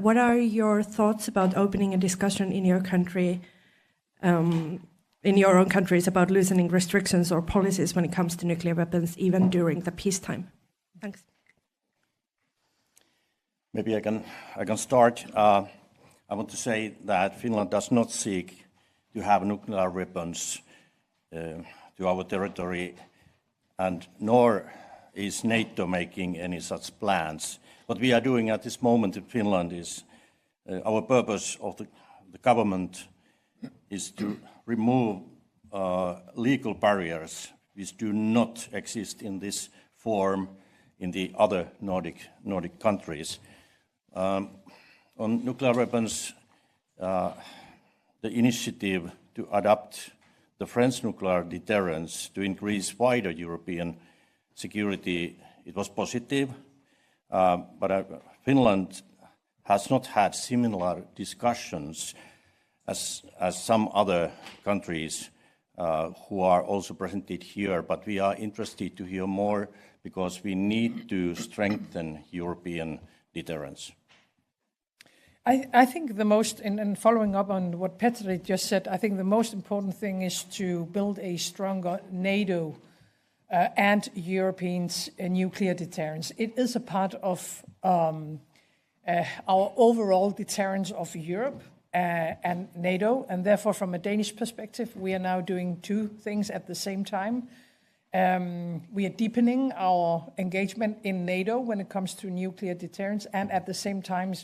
what are your thoughts about opening a discussion in your country, in your own countries, about loosening restrictions or policies when it comes to nuclear weapons, even during the peacetime? Thanks. Maybe I can start. I want to say that Finland does not seek to have nuclear weapons to our territory, and nor is NATO making any such plans. What we are doing at this moment in Finland is our purpose of the government is to remove legal barriers which do not exist in this form in the other Nordic countries. On nuclear weapons, the initiative to adopt the French nuclear deterrence to increase wider European security, it was positive, but Finland has not had similar discussions as some other countries who are also presented here, but we are interested to hear more because we need to strengthen European deterrence. I think the most, and following up on what Petri just said, I think the most important thing is to build a stronger NATO and European nuclear deterrence. It is a part of our overall deterrence of Europe and NATO, and therefore from a Danish perspective, we are now doing two things at the same time. We are deepening our engagement in NATO when it comes to nuclear deterrence, and at the same time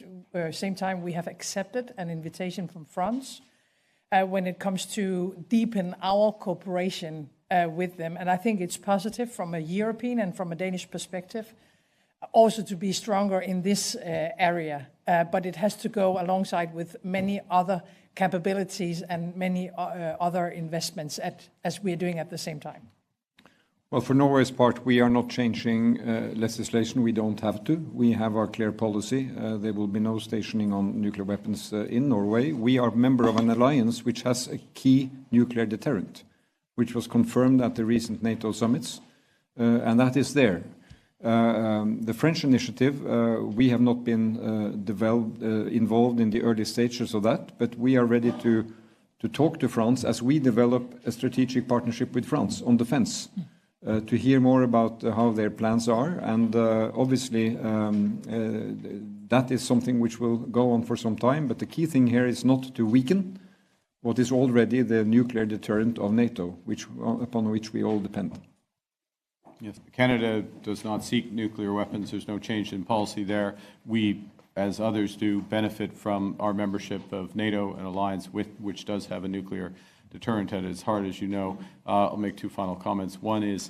we have accepted an invitation from France when it comes to deepen our cooperation with them. And I think it's positive from a European and from a Danish perspective also to be stronger in this area, but it has to go alongside with many other capabilities and many other investments as we are doing at the same time. Well, for Norway's part, we are not changing legislation. We don't have to. We have our clear policy. There will be no stationing on nuclear weapons in Norway. We are a member of an alliance which has a key nuclear deterrent, which was confirmed at the recent NATO summits, and that is there. The French initiative, we have not been involved in the early stages of that, but we are ready to talk to France as we develop a strategic partnership with France on defense. To hear more about how their plans are, and obviously that is something which will go on for some time, but the key thing here is not to weaken what is already the nuclear deterrent of NATO, upon which we all depend. Yes, Canada does not seek nuclear weapons. There's no change in policy there. We, as others do, benefit from our membership of NATO, an alliance which does have a nuclear deterrent at its heart, as you know. I'll make two final comments. One is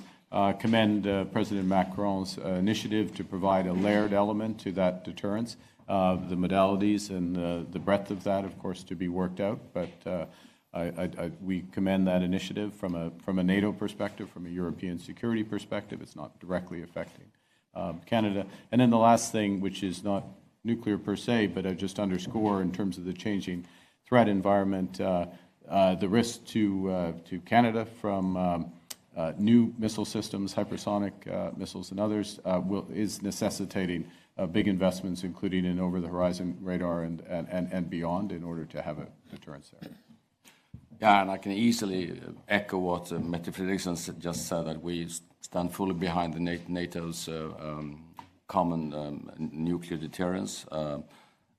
commend President Macron's initiative to provide a layered element to that deterrence. The modalities and the breadth of that, of course, to be worked out, but we commend that initiative from a NATO perspective, from a European security perspective. It's not directly affecting Canada. And then the last thing, which is not nuclear per se, but I just underscore in terms of the changing threat environment, the risk to Canada from new missile systems, hypersonic missiles and others, is necessitating big investments, including in over-the-horizon radar and beyond, in order to have a deterrence there. Yeah, and I can easily echo what Mette Frederiksen just said, that we stand fully behind the NATO's common nuclear deterrence.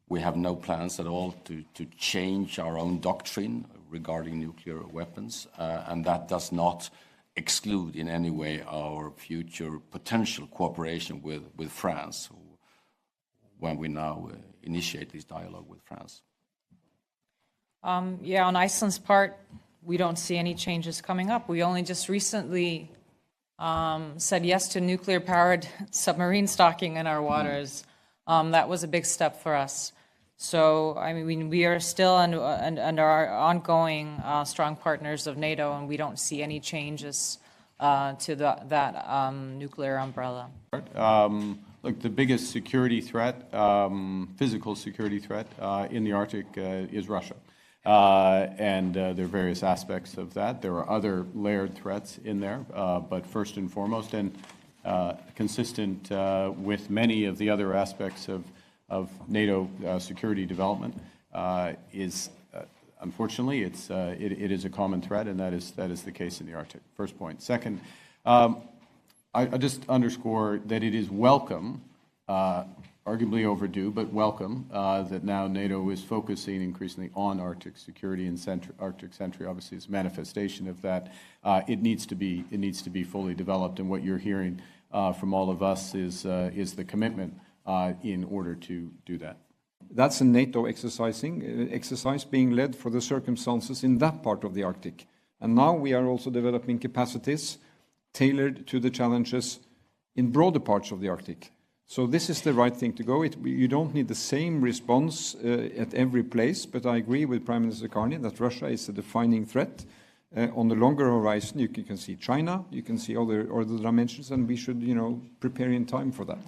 We have no plans at all to change our own doctrine regarding nuclear weapons, and that does not exclude in any way our future potential cooperation with France when we now initiate this dialogue with France. Yeah, on Iceland's part, we don't see any changes coming up. We only just recently said yes to nuclear-powered submarine stocking in our waters. That was a big step for us. So, I mean, we are still under our ongoing strong partners of NATO, and we don't see any changes to that nuclear umbrella. Look, the biggest security threat, physical security threat in the Arctic is Russia. And there are various aspects of that. There are other layered threats in there, but first and foremost, and consistent with many of the other aspects of of NATO security development is, unfortunately, it is a common threat, and that is the case in the Arctic. First point. Second, I just underscore that it is welcome, arguably overdue, but welcome, that now NATO is focusing increasingly on Arctic security, and Arctic Sentry obviously is a manifestation of that. It needs to be fully developed, and what you're hearing from all of us is the commitment in order to do that. That's a NATO exercise being led for the circumstances in that part of the Arctic. And now we are also developing capacities tailored to the challenges in broader parts of the Arctic. So this is the right thing to go. You don't need the same response at every place, but I agree with Prime Minister Carney that Russia is a defining threat. On the longer horizon, you can see China, you can see other dimensions, and we should, prepare in time for that.